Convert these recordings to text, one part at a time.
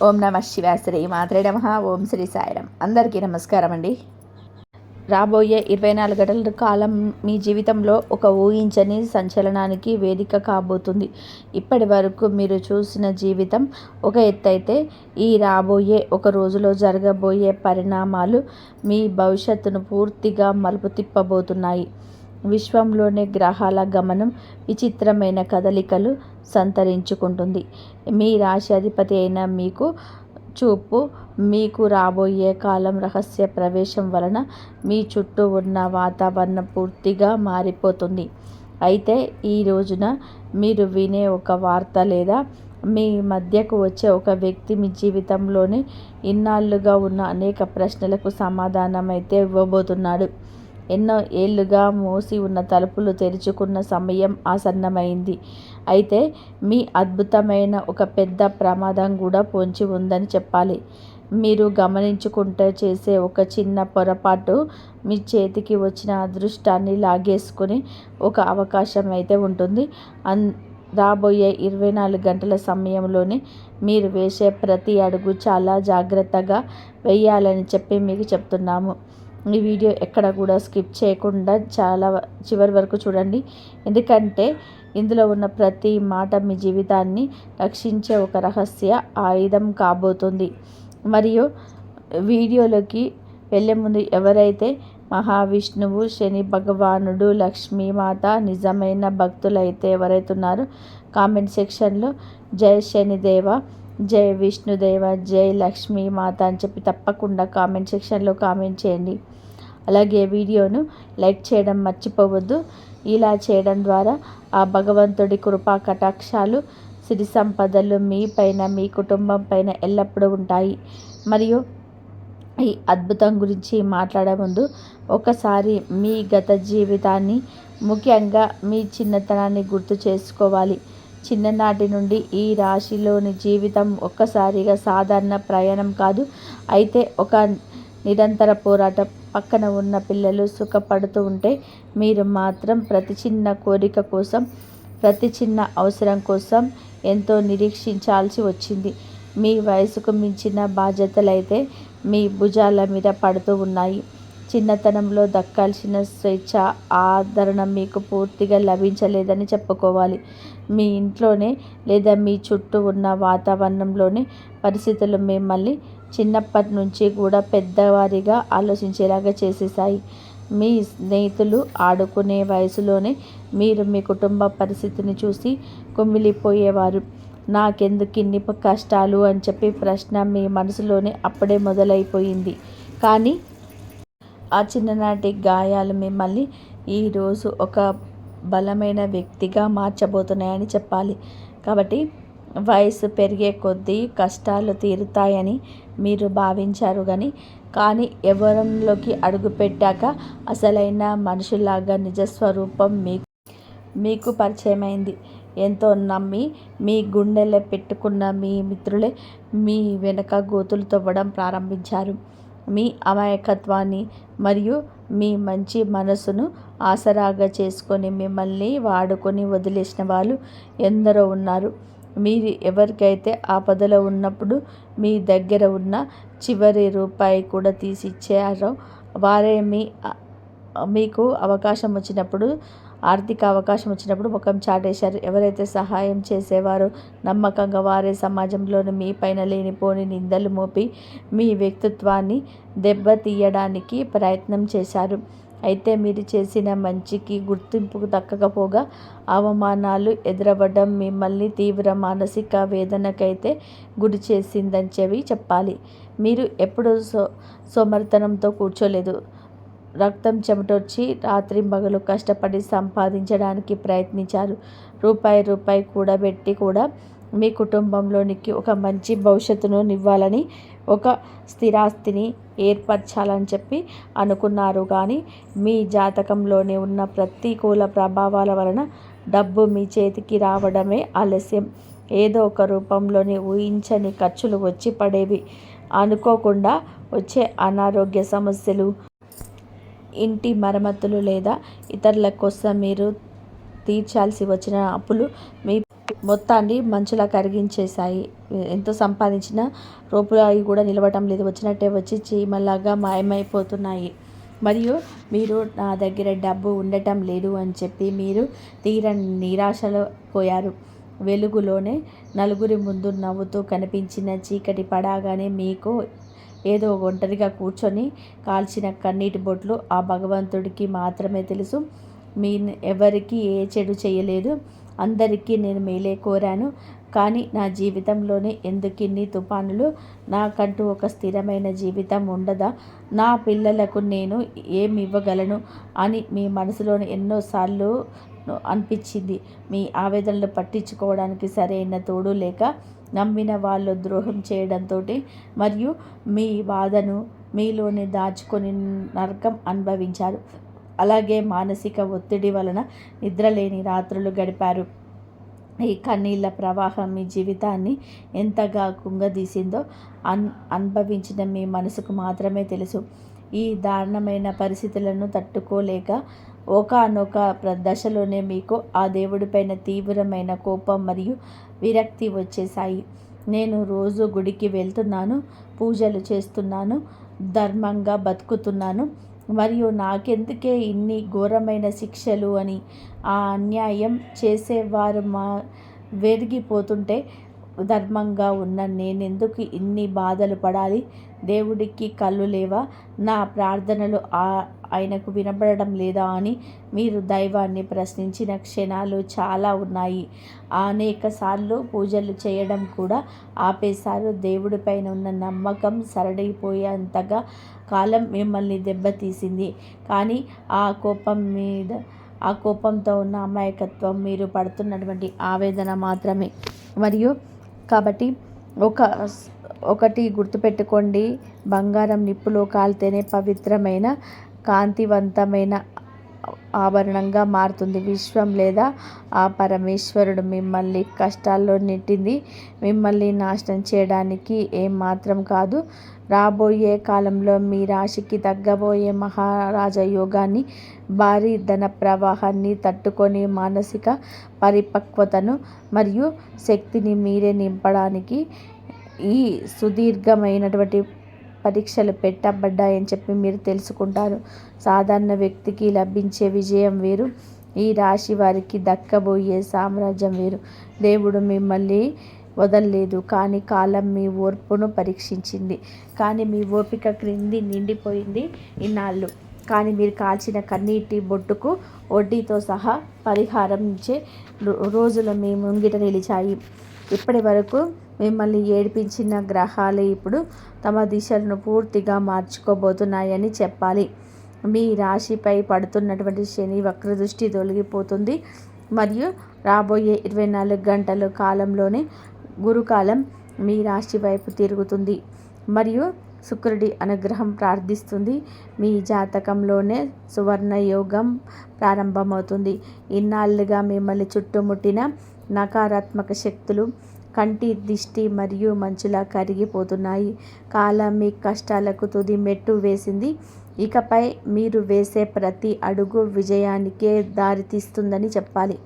ఓం నమ శివాయ శ్రీ మాత్రే నమః. ఓం శ్రీ సాయిరాం. అందరికీ నమస్కారం అండి. రాబోయే 24 గంటల కాలం మీ జీవితంలో ఒక ఊహించని సంచలనానికి వేదిక కాబోతుంది. ఇప్పటి వరకు మీరు చూసిన జీవితం ఒక ఎత్తైతే, ఈ రాబోయే ఒక రోజులో జరగబోయే పరిణామాలు మీ భవిష్యత్తును పూర్తిగా మలుపు తిప్పబోతున్నాయి. విశ్వంలోని గ్రహాల గమనం విచిత్రమైన కదలికలు సంతరించుకుంటుంది. మీ రాశి అధిపతి అయిన మీకు చూపు మీకు రాబోయే కాలం రహస్య ప్రవేశం వలన మీ చుట్టూ ఉన్న వాతావరణం పూర్తిగా మారిపోతుంది. అయితే ఈ రోజున మీరు వినే ఒక వార్త లేదా మీ మధ్యకు వచ్చే ఒక వ్యక్తి మీ జీవితంలోని ఇన్నాళ్ళుగా ఉన్న అనేక ప్రశ్నలకు సమాధానం అయితే ఇవ్వబోతున్నాడు. ఎన్నో ఏళ్లుగా మూసి ఉన్న తలుపులు తెరుచుకున్న సమయం ఆసన్నమైంది. అయితే మీ అద్భుతమైన ఒక పెద్ద ప్రమాదం కూడా పొంచి ఉందని చెప్పాలి. మీరు గమనించుకుంటే చేసే ఒక చిన్న పొరపాటు మీ చేతికి వచ్చిన అదృష్టాన్ని లాగేసుకుని ఒక అవకాశం అయితే ఉంటుంది. రాబోయే 24 గంటల సమయంలోనే మీరు వేసే ప్రతి అడుగు చాలా జాగ్రత్తగా వేయాలని చెప్పి మీకు చెప్తున్నాము. ఈ వీడియో ఎక్కడ కూడా స్కిప్ చేయకుండా చాలా చివరి వరకు చూడండి. ఎందుకంటే ఇందులో ఉన్న ప్రతి మాట మీ జీవితాన్ని రక్షించే ఒక రహస్య ఆయుధం కాబోతుంది. మరియు వీడియోలోకి వెళ్ళే ముందు ఎవరైతే మహావిష్ణువు, శని భగవానుడు, లక్ష్మీమాత నిజమైన భక్తులైతే ఎవరైతే ఉన్నారో కామెంట్ సెక్షన్లో జై శనిదేవ, జై విష్ణుదేవ, జై లక్ష్మీమాత అని చెప్పి తప్పకుండా కామెంట్ సెక్షన్లో కామెంట్ చేయండి. అలాగే వీడియోను లైక్ చేయడం మర్చిపోవద్దు. ఇలా చేయడం ద్వారా ఆ భగవంతుడి కృపా కటాక్షాలు, సిరి సంపదలు మీ పైన, మీ కుటుంబం పైన ఎల్లప్పుడూ ఉంటాయి. మరియు ఈ అద్భుతం గురించి మాట్లాడే ముందు ఒకసారి మీ గత జీవితాన్ని, ముఖ్యంగా మీ చిన్నతనాన్ని గుర్తు చేసుకోవాలి. చిన్ననాటి నుండి ఈ రాశిలోని జీవితం ఒక్కసారిగా సాధారణ ప్రయాణం కాదు. అయితే ఒక నిరంతర పోరాటం. పక్కన ఉన్న పిల్లలు సుఖపడుతూ ఉంటే మీరు మాత్రం ప్రతి చిన్న కోరిక కోసం, ప్రతి చిన్న అవసరం కోసం ఎంతో నిరీక్షించాల్సి వచ్చింది. మీ వయసుకు మించిన బాధ్యతలైతే మీ భుజాల మీద పడుతూ ఉన్నాయి. చిన్నతనంలో దక్కాల్సిన స్వేచ్ఛ, ఆదరణ మీకు పూర్తిగా లభించలేదని చెప్పుకోవాలి. మీ ఇంట్లోనే లేదా మీ చుట్టూ ఉన్న వాతావరణంలోనే పరిస్థితులు మిమ్మల్ని చిన్నప్పటి నుంచి కూడా పెద్దవారిగా ఆలోచించేలాగా చేసేసాయి. మీ స్నేహితులు ఆడుకునే వయసులోనే మీరు మీ కుటుంబ పరిస్థితిని చూసి కుమిలిపోయేవారు. నాకెందుకు ఇన్ని కష్టాలు అని చెప్పి ప్రశ్న మీ మనసులోనే అప్పుడే మొదలైపోయింది. కానీ ఆ చిన్ననాటి గాయాలు మిమ్మల్ని ఈరోజు ఒక బలమైన వ్యక్తిగా మార్చబోతున్నాయని చెప్పాలి. కాబట్టి వయసు పెరిగే కొద్దీ కష్టాలు తీరుతాయని మీరు భావించారు. కానీ ఎవరంలోకి అడుగుపెట్టాక అసలైన మనుషులాగా నిజస్వరూపం మీకు పరిచయమైంది. ఎంతో నమ్మి మీ గుండెల్లో పెట్టుకున్న మీ మిత్రులే మీ వెనక గోతులు తవ్వడం ప్రారంభించారు. మీ అమాయకత్వాన్ని మరియు మీ మంచి మనసును ఆసరాగా చేసుకొని మిమ్మల్ని వాడుకొని వదిలేసిన వాళ్ళు ఎందరో ఉన్నారు. మీరు ఎవరికైతే ఆపదలో ఉన్నప్పుడు మీ దగ్గర ఉన్న చివరి రూపాయి కూడా తీసి ఇచ్చారో వారే మీకు అవకాశం వచ్చినప్పుడు, ఆర్థిక అవకాశం వచ్చినప్పుడు ముఖం చాటేశారు. ఎవరైతే సహాయం చేసేవారో నమ్మకంగా వారే సమాజంలోని మీ పైన లేనిపోని నిందలు మోపి మీ వ్యక్తిత్వాన్ని దెబ్బతీయడానికి ప్రయత్నం చేశారు. అయితే మీరు చేసిన మంచికి గుర్తింపు దక్కకపోగా అవమానాలు ఎదురవ్వడం మిమ్మల్ని తీవ్ర మానసిక వేదనకైతే గురి చేసిందని చెప్పాలి. మీరు ఎప్పుడూ సోమరితనంతో కూర్చోలేదు. రక్తం చెమటొచ్చి రాత్రింబగలు కష్టపడి సంపాదించడానికి ప్రయత్నించారు. రూపాయి కూడబెట్టి కూడా మీ కుటుంబంలోనికి ఒక మంచి భవిష్యత్తును ఇవ్వాలని, ఒక స్థిరాస్తిని ఏర్పరచాలని చెప్పి అనుకున్నారు. కానీ మీ జాతకంలోనే ఉన్న ప్రతికూల ప్రభావాల వలన డబ్బు మీ చేతికి రావడమే ఆలస్యం. ఏదో ఒక రూపంలోని ఊహించని ఖర్చులు వచ్చి పడేవి. అనుకోకుండా వచ్చే అనారోగ్య సమస్యలు, ఇంటి మరమ్మతులు లేదా ఇతరుల కోసం మీరు తీర్చాల్సి వచ్చిన అప్పులు మొత్తాన్ని మంచులా కరిగించేశాయి. ఎంత సంపాదించినా రూపాయి అవి కూడా నిలవటం లేదు. వచ్చినట్టే వచ్చి చీమలాగా మాయమైపోతున్నాయి. మరియు మీరు నా దగ్గర డబ్బు ఉండటం లేదు అని చెప్పి మీరు తీరని నిరాశలో పోయారు. వెలుగులోనే నలుగురి ముందు నవ్వుతూ కనిపించిన చీకటి పడగానే మీకు ఏదో ఒంటరిగా కూర్చొని కాల్చిన కన్నీటి బొట్లు ఆ భగవంతుడికి మాత్రమే తెలుసు. మీ ఎవరికి ఏ చెడు చేయలేదు, అందరికీ నేను మేలే కోరాను. కానీ నా జీవితంలోనే ఎందుకిన్ని తుఫానులు? నాకంటూ ఒక స్థిరమైన జీవితం ఉండదా? నా పిల్లలకు నేను ఏమి ఇవ్వగలను అని మీ మనసులోని ఎన్నోసార్లు అనిపించింది. మీ ఆవేదనలు పట్టించుకోవడానికి సరైన తోడు లేక నమ్మిన వాళ్ళు ద్రోహం చేయడంతో మరియు మీ బాధను మీలోనే దాచుకొని నరకం అనుభవించారు. అలాగే మానసిక ఒత్తిడి వలన నిద్రలేని రాత్రులు గడిపారు. ఈ కన్నీళ్ళ ప్రవాహం మీ జీవితాన్ని ఎంతగా కుంగదీసిందో అనుభవించిన మీ మనసుకు మాత్రమే తెలుసు. ఈ దారుణమైన పరిస్థితులను తట్టుకోలేక ఒకానొక దశలోనే మీకు ఆ దేవుడిపైన తీవ్రమైన కోపం మరియు విరక్తి వచ్చేశాయి. నేను రోజు గుడికి వెళ్తున్నాను, పూజలు చేస్తున్నాను, ధర్మంగా బతుకుతున్నాను, మరియు నాకెందుకే ఇన్ని ఘోరమైన శిక్షలు అని ఆ అన్యాయం చేసేవారు వెరిగిపోతుంటే ధర్మంగా ఉన్న నేనెందుకు ఇన్ని బాధలు పడాలి? దేవుడికి కళ్ళు లేవా? నా ప్రార్థనలు ఆయనకు వినబడడం లేదా అని మీరు దైవాన్ని ప్రశ్నించిన క్షణాలు చాలా ఉన్నాయి. అనేక సార్లు పూజలు చేయడం కూడా ఆపేశారు. దేవుడిపైన ఉన్న నమ్మకం సరడిపోయేంతగా కాలం మిమ్మల్ని దెబ్బతీసింది. కానీ ఆ కోపంతో ఉన్న అమాయకత్వం మీరు పడుతున్నటువంటి ఆవేదన మాత్రమే. మరియు కాబట్టి ఒకటి గుర్తుపెట్టుకోండి, బంగారం నిప్పులో కాలితేనే పవిత్రమైన కాంతివంతమైన ఆభరణంగా మారుతుంది. విశ్వం లేదా ఆ పరమేశ్వరుడు మిమ్మల్ని కష్టాల్లో నెట్టింది మిమ్మల్ని నాశనం చేయడానికి ఏమాత్రం కాదు. రాబోయే కాలంలో మీ రాశికి తగ్గబోయే మహారాజ యోగాన్ని, భారీ ధన ప్రవాహాన్ని తట్టుకొని మానసిక పరిపక్వతను మరియు శక్తిని మీరే నింపడానికి ఈ సుదీర్ఘమైనటువంటి పరీక్షలు పెట్టబడ్డాయని చెప్పి మీరు తెలుసుకుంటారు. సాధారణ వ్యక్తికి లభించే విజయం వేరు, ఈ రాశి వారికి దక్కబోయే సామ్రాజ్యం వేరు. దేవుడు మిమ్మల్ని వదలలేదు, కానీ కాలం మీ ఓర్పును పరీక్షించింది. కానీ మీ ఓపిక క్రింది నిండిపోయింది ఇన్నాళ్ళు. కానీ మీరు కాల్చిన కన్నీటి బొట్టుకు వడ్డీతో సహా పరిహారం ఇచ్చే రోజులు మీ ముంగిట నిలిచాయి. ఇప్పటి వరకు మిమ్మల్ని ఏడిపించిన గ్రహాలు ఇప్పుడు తమ దిశలను పూర్తిగా మార్చుకోబోతున్నాయని చెప్పాలి. మీ రాశిపై పడుతున్నటువంటి శని వక్రదృష్టి తొలగిపోతుంది మరియు రాబోయే 24 గంటల కాలంలోనే గురుకాలం మీ రాశి వైపు తిరుగుతుంది మరియు శుక్రుడి అనుగ్రహం ప్రార్థిస్తుంది. మీ జాతకంలోనే సువర్ణ యోగం ప్రారంభమవుతుంది. ఇన్నాళ్ళుగా మిమ్మల్ని చుట్టుముట్టిన నకారాత్మక శక్తులు కంటి దిష్టి మరియు మంచులా కరిగిపోతున్నాయి. కాలం మీ కష్టాలకు తుది మెట్టు వేసింది. ఇకపై మీరు వేసే ప్రతి అడుగు విజయానికే దారితీస్తుందని చెప్పాలి.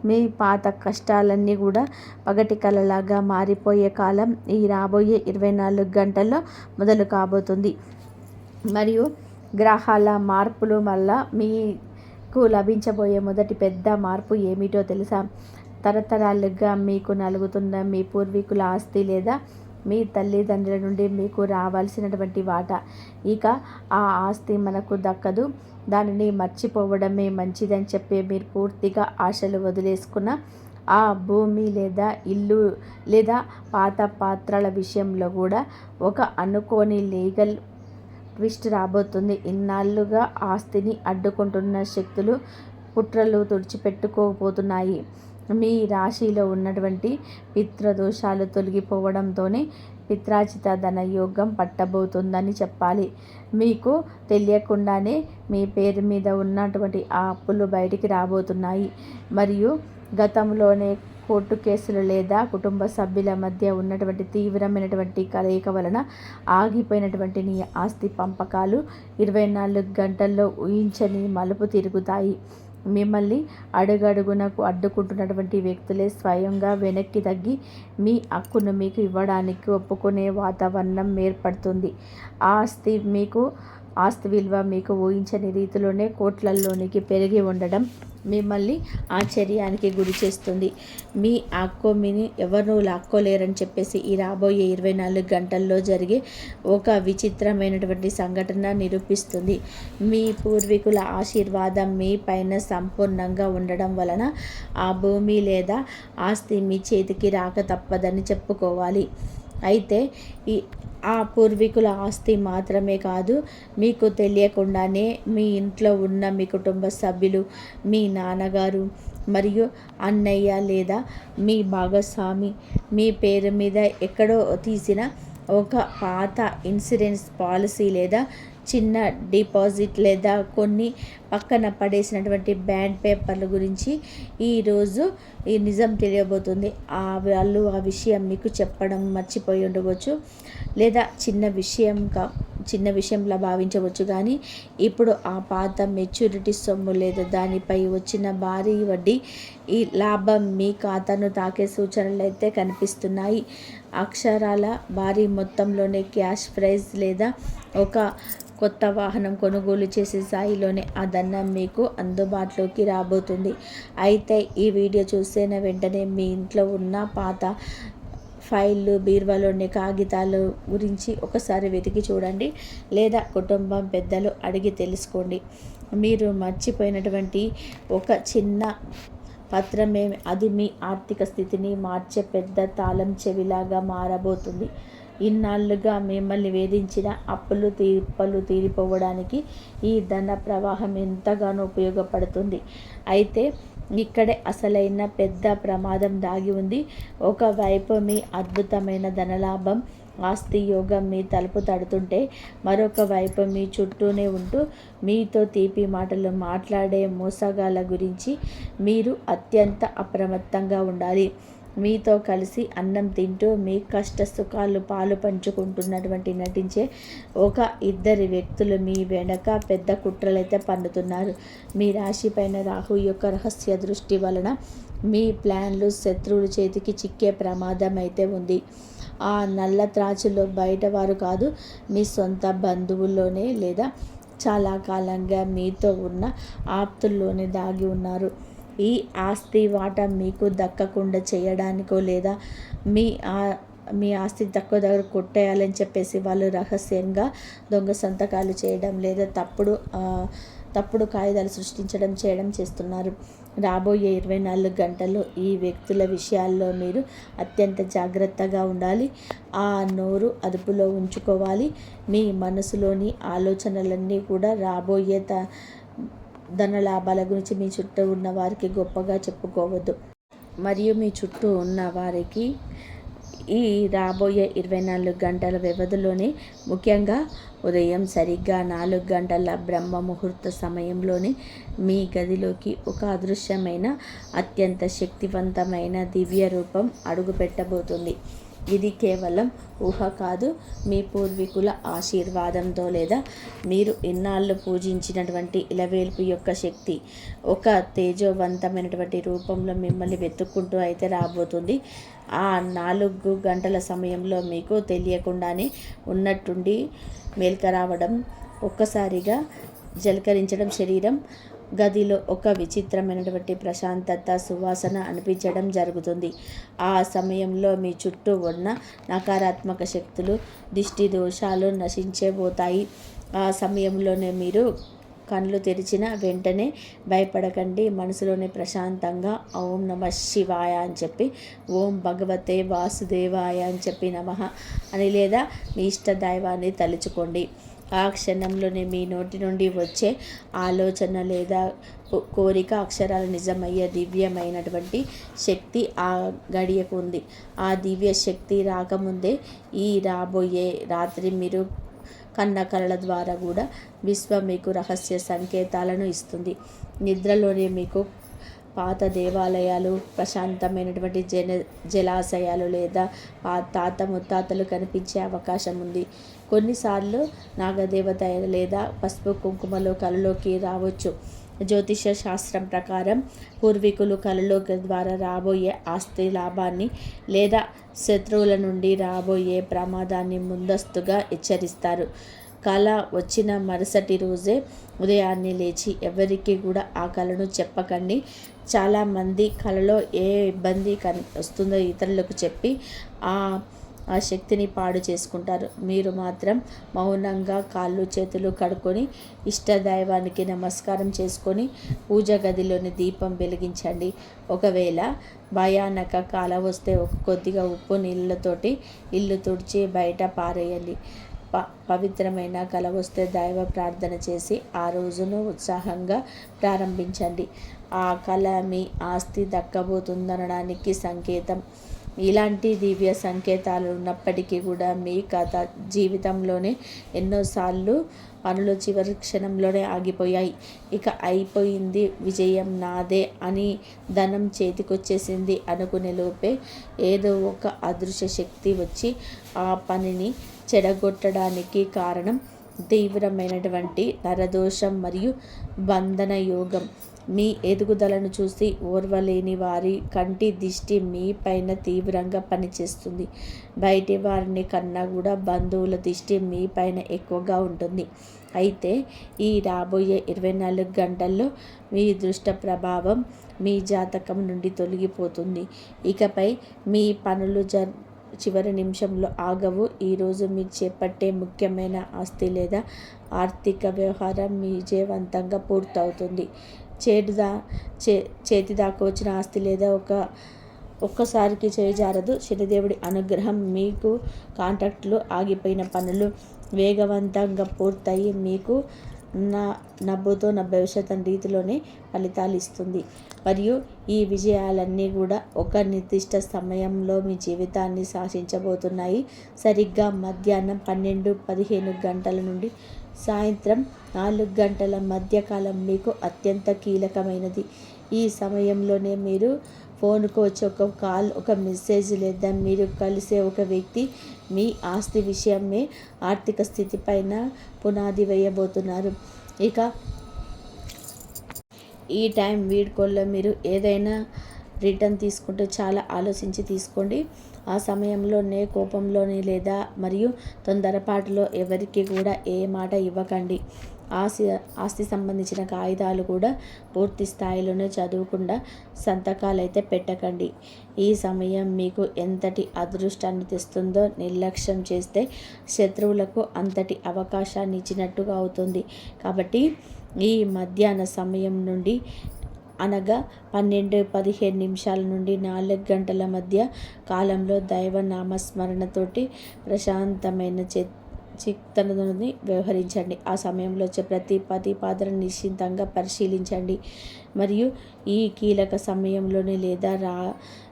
మీ పాత కష్టాలన్నీ కూడా పగటి కలలాగా మారిపోయే కాలం ఈ రాబోయే 24 గంటల్లో మొదలు కాబోతుంది. మరియు గ్రహాల మార్పుల వల్ల మీకు లభించబోయే మొదటి పెద్ద మార్పు ఏమిటో తెలుసా? తరతరాలుగా మీకు నలుగుతున్న మీ పూర్వీకుల ఆస్తి లేదా మీ తల్లిదండ్రుల నుండి మీకు రావాల్సినటువంటి వాటా. ఇక ఆ ఆస్తి మనకు దక్కదు, దానిని మర్చిపోవడమే మంచిదని చెప్పి మీరు పూర్తిగా ఆశలు వదిలేసుకున్న ఆ భూమి లేదా ఇల్లు లేదా పాత పాత్రల విషయంలో కూడా ఒక అనుకోని లీగల్ ట్విస్ట్ రాబోతుంది. ఇన్నాళ్ళుగా ఆస్తిని అడ్డుకుంటున్న శక్తులు కుట్రలు తుడిచిపెట్టుకోబోతున్నాయి. మీ రాశిలో ఉన్నటువంటి పితృదోషాలు తొలగిపోవడంతోనే పిత్రాజిత ధనయోగం పట్టబోతుందని చెప్పాలి. మీకు తెలియకుండానే మీ పేరు మీద ఉన్నటువంటి ఆ అప్పులు బయటికి రాబోతున్నాయి మరియు గతంలోనే కోర్టు కేసులు లేదా కుటుంబ సభ్యుల మధ్య ఉన్నటువంటి తీవ్రమైనటువంటి కలయిక వలన ఆగిపోయినటువంటి నీ ఆస్తి పంపకాలు 24 గంటల్లో ఊహించని మలుపు తిరుగుతాయి. మిమ్మల్ని అడుగడుగునకు అడ్డుకుంటున్నటువంటి వ్యక్తులే స్వయంగా వెనక్కి తగ్గి మీ హక్కును మీకు ఇవ్వడానికి ఒప్పుకునే వాతావరణం ఏర్పడుతుంది. ఆస్తి విలువ మీకు ఊహించని రీతిలోనే కోట్లలోనికి పెరిగి ఉండడం మిమ్మల్ని ఆశ్చర్యానికి గురి చేస్తుంది. మీ హక్కుని ఎవరు లాక్కోలేరని చెప్పేసి ఈ రాబోయే 24 గంటల్లో జరిగే ఒక విచిత్రమైనటువంటి సంఘటన నిరూపిస్తుంది. మీ పూర్వీకుల ఆశీర్వాదం మీ పైన సంపూర్ణంగా ఉండడం వలన ఆ భూమి లేదా ఆస్తి మీ చేతికి రాక తప్పదని చెప్పుకోవాలి. అయితే ఆ పూర్వీకుల ఆస్తి మాత్రమే కాదు, మీకు తెలియకుండానే మీ ఇంట్లో ఉన్న మీ కుటుంబ సభ్యులు, మీ నాన్నగారు మరియు అన్నయ్య లేదా మీ భాగస్వామి మీ పేరు మీద ఎక్కడో తీసిన ఒక పాత ఇన్సూరెన్స్ పాలసీ లేదా చిన్న డిపాజిట్ లేదా కొన్ని పక్కన పడేసినటువంటి బ్యాండ్ పేపర్ల గురించి ఈరోజు ఈ నిజం తెలియబోతుంది. వాళ్ళు ఆ విషయం మీకు చెప్పడం మర్చిపోయి ఉండవచ్చు, లేదా చిన్న విషయంలా భావించవచ్చు. కానీ ఇప్పుడు ఆ పాత మెచ్యూరిటీ సొమ్ము లేదా దానిపై వచ్చిన భారీ వడ్డీ ఈ లాభం మీ ఖాతాను తాకే సూచనలు అయితే కనిపిస్తున్నాయి. అక్షరాల భారీ మొత్తంలోనే క్యాష్ ప్రైజ్ లేదా ఒక కొత్త వాహనం కొనుగోలు చేసే స్థాయిలోనే ఆ ధనం మీకు అందుబాటులోకి రాబోతుంది. అయితే ఈ వీడియో చూసిన వెంటనే మీ ఇంట్లో ఉన్న పాత ఫైళ్ళు, బీరువాలోని కాగితాలు గురించి ఒకసారి వెతికి చూడండి, లేదా కుటుంబం పెద్దలు అడిగి తెలుసుకోండి. మీరు మర్చిపోయినటువంటి ఒక చిన్న పత్రమే అది మీ ఆర్థిక స్థితిని మార్చే పెద్ద తాళం చెవిలాగా మారబోతుంది. ఇన్నాళ్లుగా మిమ్మల్ని వేధించిన అప్పులు తీరిపోవడానికి ఈ ధన ప్రవాహం ఎంతగానో ఉపయోగపడుతుంది. అయితే ఇక్కడే అసలైన పెద్ద ప్రమాదం దాగి ఉంది. ఒకవైపు మీ అద్భుతమైన ధనలాభం, ఆస్తి యోగం మీ తలుపు తడుతుంటే, మరొక వైపు మీ చుట్టూనే ఉంటూ మీతో తీపి మాటలు మాట్లాడే మోసగాళ్ళ గురించి మీరు అత్యంత అప్రమత్తంగా ఉండాలి. మీతో కలిసి అన్నం తింటూ మీ కష్ట సుఖాలు పాలు పంచుకుంటున్నటువంటి నటించే ఒక ఇద్దరి వ్యక్తులు మీ వెనక పెద్ద కుట్రలైతే పన్నుతున్నారు. మీ రాశి పైన రాహు యొక్క రహస్య దృష్టి వలన మీ ప్లాన్లు శత్రువుల చేతికి చిక్కే ప్రమాదం అయితే ఉంది. ఆ నల్ల త్రాచులో బయట వారు కాదు, మీ సొంత బంధువుల్లోనే లేదా చాలా కాలంగా మీతో ఉన్న ఆప్తుల్లోనే దాగి ఉన్నారు. ఈ ఆస్తి వాటా మీకు దక్కకుండా చేయడానికో లేదా మీ ఆస్తి తక్కువ దగ్గర కొట్టేయాలని చెప్పేసి వాళ్ళు రహస్యంగా దొంగ సంతకాలు చేయడం లేదా తప్పుడు కాగితాలు చేయడం చేస్తున్నారు. రాబోయే 24 గంటల్లో ఈ వ్యక్తుల విషయాల్లో మీరు అత్యంత జాగ్రత్తగా ఉండాలి. ఆ నోరు అదుపులో ఉంచుకోవాలి. మీ మనసులోని ఆలోచనలన్నీ కూడా రాబోయే ధన లాభాల గురించి మీ చుట్టూ ఉన్న వారికి గొప్పగా చెప్పుకోవద్దు. మరియు మీ చుట్టూ ఉన్న వారికి ఈ రాబోయే 24 గంటల వ్యవధిలోనే, ముఖ్యంగా ఉదయం సరిగ్గా 4 గంటల బ్రహ్మ ముహూర్త సమయంలోనే మీ గదిలోకి ఒక అదృశ్యమైన అత్యంత శక్తివంతమైన దివ్య రూపం అడుగుపెట్టబోతుంది. ఇది కేవలం ఊహ కాదు, మీ పూర్వీకుల ఆశీర్వాదంతో లేదా మీరు ఇన్నాళ్ళు పూజించినటువంటి ఇలవేల్పు యొక్క శక్తి ఒక తేజోవంతమైనటువంటి రూపంలో మిమ్మల్ని వెతుక్కుంటూ అయితే రాబోతుంది. ఆ 4 గంటల సమయంలో మీకు తెలియకుండానే ఉన్నట్టుండి మేల్క రావడం, ఒక్కసారిగా జలకరించడం, శరీరం గదిలో ఒక విచిత్రమైనటువంటి ప్రశాంతత, సువాసన అనిపించడం జరుగుతుంది. ఆ సమయంలో మీ చుట్టూ ఉన్న నకారాత్మక శక్తులు, దిష్టి దోషాలు నశించబోతాయి. ఆ సమయంలోనే మీరు కళ్ళు తెరిచిన వెంటనే భయపడకండి. మనసులోనే ప్రశాంతంగా ఓం నమః శివాయ అని చెప్పి, ఓం భగవతే వాసుదేవాయ అని చెప్పి నమః అని లేదా మీ ఇష్ట దైవాన్ని తలుచుకోండి. ఆ క్షణంలోనే మీ నోటి నుండి వచ్చే ఆలోచన లేదా కోరిక అక్షరాలు నిజమయ్యే దివ్యమైనటువంటి శక్తి ఆ గడియకు ఉంది. ఆ దివ్య శక్తి రాకముందే ఈ రాబోయే రాత్రి మీరు కన్న కలల ద్వారా కూడా విశ్వం మీకు రహస్య సంకేతాలను ఇస్తుంది. నిద్రలోనే మీకు పాత దేవాలయాలు, ప్రశాంతమైనటువంటి జలాశయాలు లేదా తాత ముత్తాతలు కనిపించే అవకాశం ఉంది. కొన్నిసార్లు నాగదేవత లేదా పసుపు కుంకుమలో కలలోకి రావచ్చు. జ్యోతిష శాస్త్రం ప్రకారం పూర్వీకులు కలలో ద్వారా రాబోయే ఆస్తి లాభాన్ని లేదా శత్రువుల నుండి రాబోయే ప్రమాదాన్ని ముందస్తుగా హెచ్చరిస్తారు. కళ వచ్చిన మరుసటి రోజే ఉదయాన్నే లేచి ఎవరికి కూడా ఆ కళను చెప్పకండి. చాలామంది కళలో ఏ ఇబ్బంది వస్తుందో ఇతరులకు చెప్పి ఆ శక్తిని పాడు చేసుకుంటారు. మీరు మాత్రం మౌనంగా కాళ్ళు చేతులు కడుక్కొని ఇష్టదైవానికి నమస్కారం చేసుకొని పూజ గదిలోని దీపం వెలిగించండి. ఒకవేళ భయానక కల వస్తే కొద్దిగా ఉప్పు నీళ్ళతోటి ఇల్లు తుడిచి బయట పారేయండి. పవిత్రమైన కల వస్తే దైవ ప్రార్థన చేసి ఆ రోజును ఉత్సాహంగా ప్రారంభించండి. ఆ కళ మీ ఆస్తి దక్కబోతుందనడానికి సంకేతం. ఇలాంటి దివ్య సంకేతాలు ఉన్నప్పటికీ కూడా మీ కథ జీవితంలోనే ఎన్నోసార్లు పనులు చివరి క్షణంలోనే ఆగిపోయాయి. ఇక అయిపోయింది, విజయం నాదే అని, ధనం చేతికొచ్చేసింది అనుకునే లోపే ఏదో ఒక అదృశ్య శక్తి వచ్చి ఆ పనిని చెడగొట్టడానికి కారణం తీవ్రమైనటువంటి నరదోషం మరియు బంధన యోగం. మీ ఎదుగుదలను చూసి ఓర్వలేని వారి కంటి దిష్టి మీ పైన తీవ్రంగా పనిచేస్తుంది. బయటి వారిని కన్నా కూడా బంధువుల దిష్టి మీ పైన ఎక్కువగా ఉంటుంది. అయితే ఈ రాబోయే 24 గంటల్లో మీ దృష్ట ప్రభావం మీ జాతకం నుండి తొలగిపోతుంది. ఇకపై మీ పనులు చివరి నిమిషంలో ఆగవు. ఈరోజు మీరు చేపట్టే ముఖ్యమైన ఆస్తి లేదా ఆర్థిక వ్యవహారం విజయవంతంగా పూర్తవుతుంది. చేతి దాకా వచ్చిన ఆస్తి లేదా ఒక్కసారికి చేజారదు. శనిదేవుడి అనుగ్రహం మీకు కాంట్రాక్టులు, ఆగిపోయిన పనులు వేగవంతంగా పూర్తయి మీకు 90% రీతిలోనే ఫలితాలు ఇస్తుంది. మరియు ఈ విజయాలన్నీ కూడా ఒక నిర్దిష్ట సమయంలో మీ జీవితాన్ని శాసించబోతున్నాయి. సరిగ్గా మధ్యాహ్నం 12-15 గంటల నుండి సాయంత్రం 4 గంటల మధ్యకాలం మీకు అత్యంత కీలకమైనది. ఈ సమయంలోనే మీరు ఫోన్కు వచ్చే ఒక కాల్, ఒక మెసేజ్ లేదా మీరు కలిసే ఒక వ్యక్తి మీ ఆస్తి విషయమే ఆర్థిక స్థితి పైన పునాది వేయబోతున్నారు. ఇక ఈ టైం వీడ్కోల్లో మీరు ఏదైనా రిటర్న్ తీసుకుంటే చాలా ఆలోచించి తీసుకోండి. ఆ సమయంలోనే కోపంలోనే లేదా మరియు తొందరపాటులో ఎవరికి కూడా ఏ మాట ఇవ్వకండి. ఆస్తి సంబంధించిన కాగితాలు కూడా పూర్తి స్థాయిలోనే చదవకుండా సంతకాలైతే పెట్టకండి. ఈ సమయం మీకు ఎంతటి అదృష్టాన్ని తెస్తుందో నిర్లక్ష్యం చేస్తే శత్రువులకు అంతటి అవకాశాన్ని ఇచ్చినట్టుగా అవుతుంది. కాబట్టి ఈ మధ్యాహ్న సమయం నుండి అనగా 12-15 నిమిషాల నుండి 4 గంటల మధ్య కాలంలో దైవ నామస్మరణతోటి ప్రశాంతమైన చిత్తనుని వ్యవహరించండి. ఆ సమయంలో వచ్చే ప్రతి ప్రతిపాదన నిశ్చింతంగా పరిశీలించండి. మరియు ఈ కీలక సమయంలోనే లేదా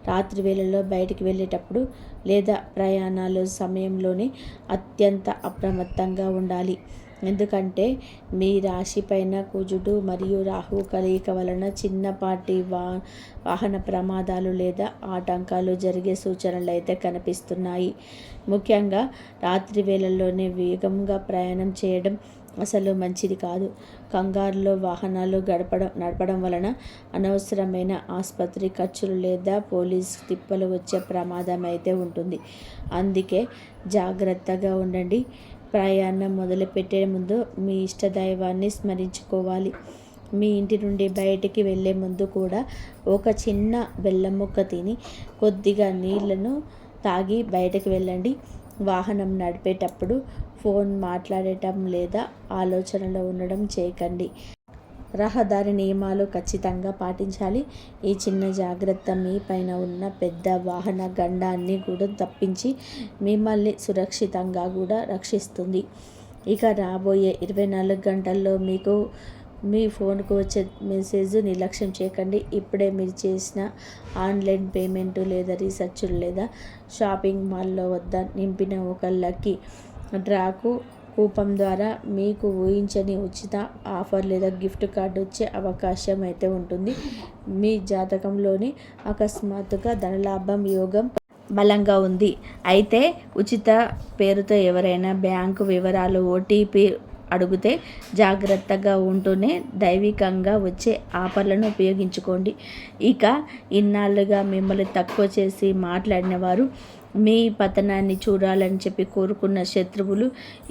రాత్రి వేళల్లో బయటికి వెళ్ళేటప్పుడు లేదా ప్రయాణాల సమయంలోనే అత్యంత అప్రమత్తంగా ఉండాలి. ఎందుకంటే మీ రాశి పైన కుజుడు మరియు రాహు కలయిక వలన చిన్నపాటి వాహన ప్రమాదాలు లేదా ఆటంకాలు జరిగే సూచనలు అయితే కనిపిస్తున్నాయి. ముఖ్యంగా రాత్రి వేళల్లోనే వేగంగా ప్రయాణం చేయడం అసలు మంచిది కాదు. కంగారులో వాహనాలు నడపడం వలన అనవసరమైన ఆసుపత్రి ఖర్చులు లేదా పోలీస్ తిప్పలు వచ్చే ప్రమాదం అయితే ఉంటుంది. అందుకే జాగ్రత్తగా ఉండండి. ప్రయాణం మొదలుపెట్టే ముందు మీ ఇష్టదైవాన్ని స్మరించుకోవాలి. మీ ఇంటి నుండి బయటికి వెళ్ళే ముందు కూడా ఒక చిన్న బెల్లం ముక్క తిని కొద్దిగా నీళ్లను తాగి బయటకు వెళ్ళండి. వాహనం నడిపేటప్పుడు ఫోన్ మాట్లాడటం లేదా ఆలోచనలో ఉండడం చేయకండి. రహదారి నియమాలు ఖచ్చితంగా పాటించాలి. ఈ చిన్న జాగ్రత్త మీ పైన ఉన్న పెద్ద వాహన గండాన్ని కూడా తప్పించి మిమ్మల్ని సురక్షితంగా కూడా రక్షిస్తుంది. ఇక రాబోయే 24 గంటల్లో మీకు మీ ఫోన్కు వచ్చే మెసేజ్ నిర్లక్ష్యం చేయకండి. ఇప్పుడే మీరు చేసిన ఆన్లైన్ పేమెంట్ లేదా రీఛార్జ్ లేదా షాపింగ్ మాల్లో వద్ద నింపిన ఒక లక్కీ డ్రాకు కూపన్ ద్వారా మీకు ఊహించని ఉచిత ఆఫర్ లేదా గిఫ్ట్ కార్డు వచ్చే అవకాశం అయితే ఉంటుంది. మీ జాతకంలోని అకస్మాత్తుగా ధనలాభం యోగం బలంగా ఉంది. అయితే ఉచిత పేరుతో ఎవరైనా బ్యాంకు వివరాలు, ఓటీపీ అడిగితే జాగ్రత్తగా ఉంటూనే దైవికంగా వచ్చే ఆఫర్లను ఉపయోగించుకోండి. ఇక ఇన్నాళ్ళుగా మిమ్మల్ని తక్కువ చేసి మాట్లాడిన వారు, మీ పతనాన్ని చూడాలని చెప్పి కోరుకున్న శత్రువులు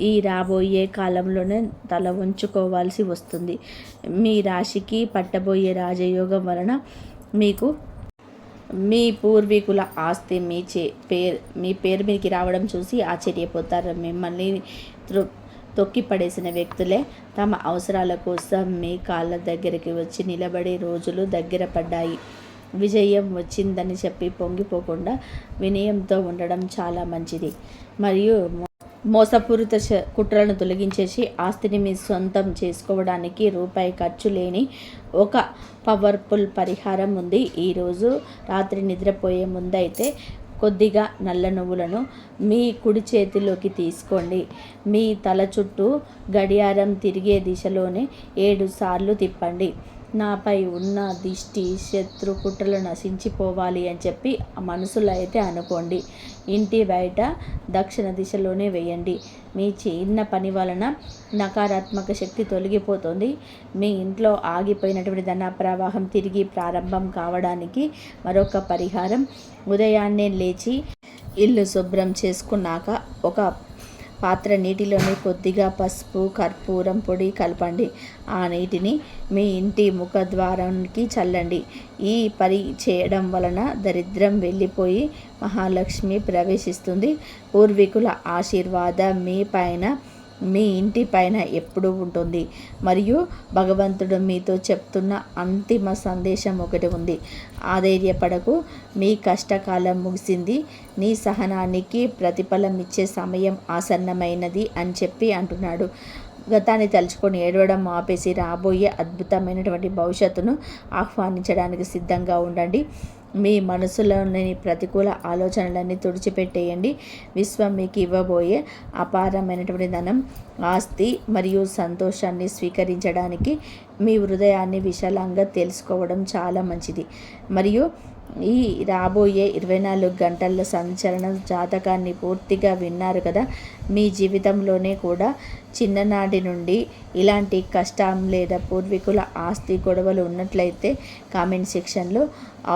ఈ రాబోయే కాలంలోనే తల వంచుకోవాల్సి వస్తుంది. మీ రాశికి పట్టబోయే రాజయోగం వలన మీకు మీ పూర్వీకుల ఆస్తి మీ పేరు మీదకి రావడం చూసి ఆశ్చర్యపోతారు. మిమ్మల్ని తొక్కి పడేసిన వ్యక్తులే తమ అవసరాల కోసం మీ కాళ్ళ దగ్గరికి వచ్చి నిలబడే రోజులు దగ్గర పడ్డాయి. విజయం వచ్చిందని చెప్పి పొంగిపోకుండా వినయంతో ఉండడం చాలా మంచిది. మరియు మోసపూరిత కుట్రలను తొలగించేసి ఆస్తిని మీ సొంతం చేసుకోవడానికి రూపాయి ఖర్చు లేని ఒక పవర్ఫుల్ పరిహారం ఉంది. ఈరోజు రాత్రి నిద్రపోయే ముందైతే కొద్దిగా నల్ల నువ్వులను మీ కుడి చేతిలోకి తీసుకోండి. మీ తల చుట్టూ గడియారం తిరిగే దిశలోనే 7 సార్లు తిప్పండి. నాపై ఉన్న దిష్టి శత్రు కుట్రలు నశించిపోవాలి అని చెప్పి మనసులో అయితే అనుకోండి. ఇంటి బయట దక్షిణ దిశలోనే వేయండి. మీ చిన్న పని వలన నకారాత్మక శక్తి తొలగిపోతుంది. మీ ఇంట్లో ఆగిపోయినటువంటి ధన ప్రవాహం తిరిగి ప్రారంభం కావడానికి మరొక పరిహారం, ఉదయాన్నే లేచి ఇల్లు శుభ్రం చేసుకున్నాక ఒక పాత్ర నీటిలోని కొద్దిగా పసుపు, కర్పూరం పొడి కలపండి. ఆ నీటిని మీ ఇంటి ముఖద్వారానికి చల్లండి. ఈ పని చేయడం వలన దరిద్రం వెళ్ళిపోయి మహాలక్ష్మి ప్రవేశిస్తుంది. పూర్వీకుల ఆశీర్వాదం మీ ఇంటి పైన ఎప్పుడూ ఉంటుంది. మరియు భగవంతుడు మీతో చెప్తున్న అంతిమ సందేశం ఒకటి ఉంది. ఆధైర్యపడకు, మీ కష్టకాలం ముగిసింది. నీ సహనానికి ప్రతిఫలం ఇచ్చే సమయం ఆసన్నమైనది అని చెప్పి అంటున్నాడు. గతాన్ని తలుచుకొని ఏడవడం ఆపేసి రాబోయే అద్భుతమైనటువంటి భవిష్యత్తును ఆహ్వానించడానికి సిద్ధంగా ఉండండి. మీ మనసులోని ప్రతికూల ఆలోచనలన్నీ తుడిచిపెట్టేయండి. విశ్వం మీకు ఇవ్వబోయే అపారమైనటువంటి ధనం, ఆస్తి మరియు సంతోషాన్ని స్వీకరించడానికి మీ హృదయాన్ని విశాలంగా తెలుసుకోవడం చాలా మంచిది. మరియు ఈ రాబోయే 24 గంటల సంచలన జాతకాన్ని పూర్తిగా విన్నారు కదా. మీ జీవితంలోనే కూడా చిన్ననాటి నుండి ఇలాంటి కష్టం లేదా పూర్వీకుల ఆస్తి గొడవలు ఉన్నట్లయితే కామెంట్ సెక్షన్లో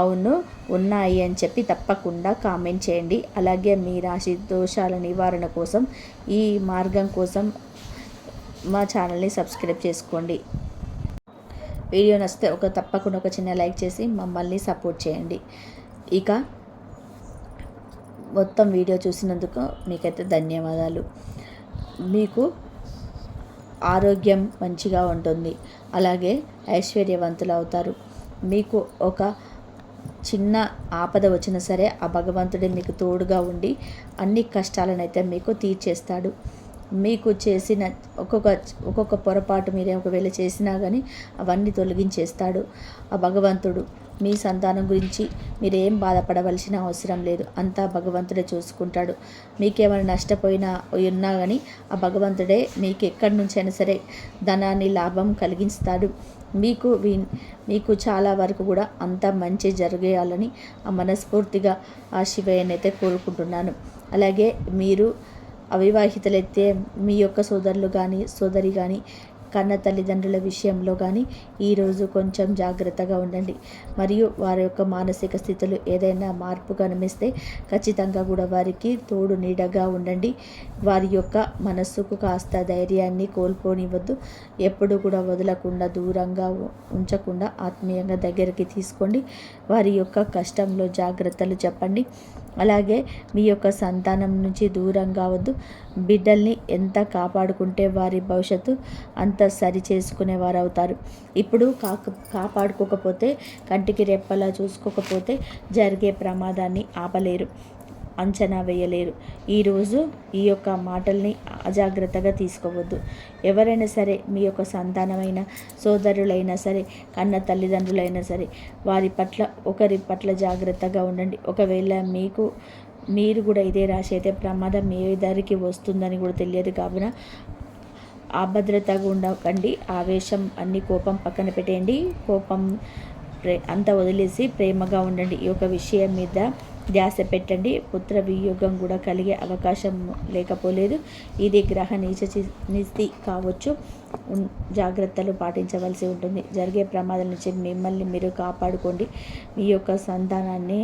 అవును ఉన్నాయి అని చెప్పి తప్పకుండా కామెంట్ చేయండి. అలాగే మీ రాశి దోషాల నివారణ కోసం ఈ మార్గం కోసం మా ఛానల్ని సబ్స్క్రైబ్ చేసుకోండి. వీడియో నచ్చితే తప్పకుండా ఒక చిన్న లైక్ చేసి మమ్మల్ని సపోర్ట్ చేయండి. ఇక మొత్తం వీడియో చూసినందుకు మీకైతే ధన్యవాదాలు. మీకు ఆరోగ్యం మంచిగా ఉంటుంది, అలాగే ఐశ్వర్యవంతులు అవుతారు. మీకు ఒక చిన్న ఆపద వచ్చినా సరే ఆ భగవంతుడే మీకు తోడుగా ఉండి అన్ని కష్టాలనైతే మీకు తీర్చేస్తాడు. మీకు చేసిన ఒక్కొక్క పొరపాటు మీరే ఒకవేళ చేసినా కానీ అవన్నీ తొలగించేస్తాడు ఆ భగవంతుడు. మీ సంతానం గురించి మీరేం బాధపడవలసిన అవసరం లేదు, అంతా భగవంతుడే చూసుకుంటాడు. మీకేమైనా నష్టపోయినా ఉన్నా కానీ ఆ భగవంతుడే మీకు ఎక్కడి నుంచైనా సరే ధనాన్ని లాభం కలిగిస్తాడు. మీకు చాలా వరకు కూడా అంత మంచి జరిగేయాలని ఆ మనస్ఫూర్తిగా ఆ శివయ్యనైతే కోరుకుంటున్నాను. అలాగే మీరు అవివాహితులైతే మీ యొక్క సోదరులు కానీ సోదరి కానీ కన్న తల్లిదండ్రుల విషయంలో కానీ ఈరోజు కొంచెం జాగ్రత్తగా ఉండండి. మరియు వారి యొక్క మానసిక స్థితులు ఏదైనా మార్పు కనిపిస్తే ఖచ్చితంగా కూడా వారికి తోడు నీడగా ఉండండి. వారి యొక్క మనస్సుకు కాస్త ధైర్యాన్ని కోల్పోనివ్వద్దు. ఎప్పుడు కూడా వదలకుండా దూరంగా ఉంచకుండా ఆత్మీయంగా దగ్గరికి తీసుకోండి. వారి యొక్క కష్టంలో జాగ్రత్తలు చెప్పండి. అలాగే మీ యొక్క సంతానం నుంచి దూరం కావద్దు. బిడ్డల్ని ఎంత కాపాడుకుంటే వారి భవిష్యత్తు అంత సరి చేసుకునేవారు అవుతారు. ఇప్పుడు కాపాడుకోకపోతే, కంటికి రెప్పలా చూసుకోకపోతే జరిగే ప్రమాదాన్ని ఆపలేరు, అంచనా వేయలేరు. ఈరోజు ఈ యొక్క మాటల్ని అజాగ్రత్తగా తీసుకోవద్దు. ఎవరైనా సరే మీ యొక్క సంతానమైన సోదరులైనా సరే కన్న తల్లిదండ్రులైనా సరే ఒకరి పట్ల జాగ్రత్తగా ఉండండి. ఒకవేళ మీరు కూడా ఇదే రాశి అయితే ప్రమాదం మీ దారికి వస్తుందని కూడా తెలియదు. కావున అభద్రతగా ఉండకండి. ఆవేశం అన్ని కోపం పక్కన పెట్టేయండి. కోపం అంతా వదిలేసి ప్రేమగా ఉండండి. ఈ యొక్క విషయం మీద ధ్యాస పెట్టండి. పుత్ర వియోగం కూడా కలిగే అవకాశం లేకపోలేదు. ఇది గ్రహ నీతి కావచ్చు. జాగ్రత్తలు పాటించవలసి ఉంటుంది. జరిగే ప్రమాదాల నుంచి మిమ్మల్ని మీరు కాపాడుకోండి. మీ యొక్క సంతానాన్ని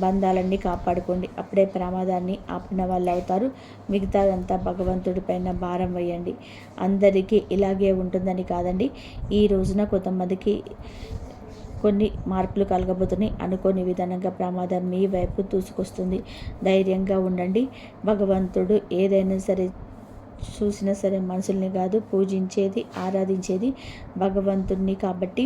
బంధాలన్నీ కాపాడుకోండి. అప్పుడే ప్రమాదాన్ని ఆపిన వాళ్ళు అవుతారు. మిగతాదంతా భగవంతుడి పైన భారం వేయండి. అందరికీ ఇలాగే ఉంటుందని కాదండి. ఈ రోజున కొంతమందికి కొన్ని మార్పులు కలగబోతున్నాయి. అనుకోని విధానంగా ప్రమాదం మీ వైపు దూసుకొస్తుంది. ధైర్యంగా ఉండండి. భగవంతుడు ఏదైనా సరే చూసినా సరే మనుషుల్ని కాదు పూజించేది, ఆరాధించేది భగవంతుడిని. కాబట్టి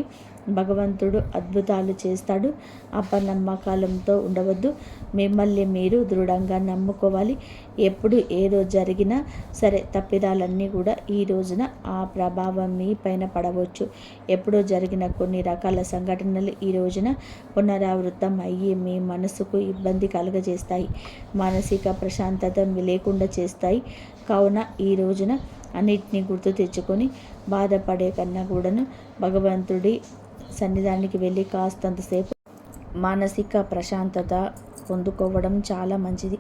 భగవంతుడు అద్భుతాలు చేస్తాడు. అపనమ్మకాలంతో ఉండవద్దు. మిమ్మల్ని మీరు దృఢంగా నమ్ముకోవాలి. ఎప్పుడు ఏదో జరిగినా సరే తప్పిదాలన్నీ కూడా ఈ రోజున ఆ ప్రభావం మీ పైన పడవచ్చు. ఎప్పుడో జరిగిన కొన్ని రకాల సంఘటనలు ఈ రోజున పునరావృతం అయ్యి మీ మనసుకు ఇబ్బంది కలుగజేస్తాయి. మానసిక ప్రశాంతత లేకుండా చేస్తాయి. కావున ఈ రోజున అన్నిటినీ గుర్తు తెచ్చుకొని బాధపడే కన్నా కూడాను భగవంతుడి సన్నిధానికి వెళ్ళి కాస్తంతసేపు మానసిక ప్రశాంతత పొందుకోవడం చాలా మంచిది.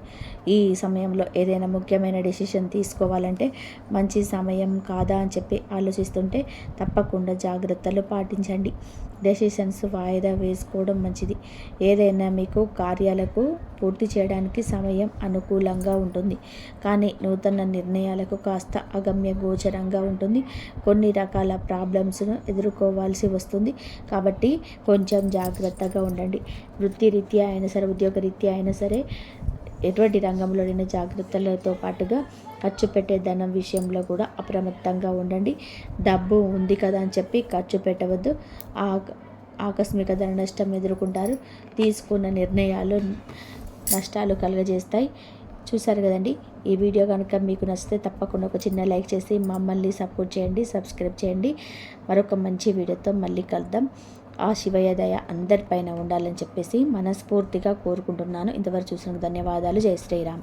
ఈ సమయంలో ఏదైనా ముఖ్యమైన డెసిషన్ తీసుకోవాలంటే మంచి సమయం కాదా అని చెప్పి ఆలోచిస్తుంటే తప్పకుండా జాగ్రత్తలు పాటించండి. డెసిషన్స్ వాయిదా వేసుకోవడం మంచిది. ఏదైనా మీకు కార్యాలకు పూర్తి చేయడానికి సమయం అనుకూలంగా ఉంటుంది. కానీ నూతన నిర్ణయాలకు కాస్త అగమ్య గోచరంగా ఉంటుంది. కొన్ని రకాల ప్రాబ్లమ్స్ను ఎదుర్కోవాల్సి వస్తుంది. కాబట్టి కొంచెం జాగ్రత్తగా ఉండండి. వృత్తిరీత్యా అయినా సరే, ఉద్యోగరీత్యా అయినా సరే, ఎటువంటి రంగంలోనైనా జాగ్రత్తలతో పాటుగా ఖర్చు పెట్టే ధనం విషయంలో కూడా అప్రమత్తంగా ఉండండి. డబ్బు ఉంది కదా అని చెప్పి ఖర్చు పెట్టవద్దు. ఆకస్మిక ధన నష్టం ఎదుర్కొంటారు. తీసుకున్న నిర్ణయాలు నష్టాలు కలుగజేస్తాయి. చూసారు కదండి. ఈ వీడియో కనుక మీకు నచ్చితే తప్పకుండా ఒక చిన్న లైక్ చేసి మమ్మల్ని సపోర్ట్ చేయండి, సబ్స్క్రైబ్ చేయండి. మరొక మంచి వీడియోతో మళ్ళీ కలుద్దాం. ఆ శివయ్య దయ అందరిపైన ఉండాలని చెప్పేసి మనస్ఫూర్తిగా కోరుకుంటున్నాను. ఇంతవరకు చూసినందుకు ధన్యవాదాలు. జై శ్రీరామ్.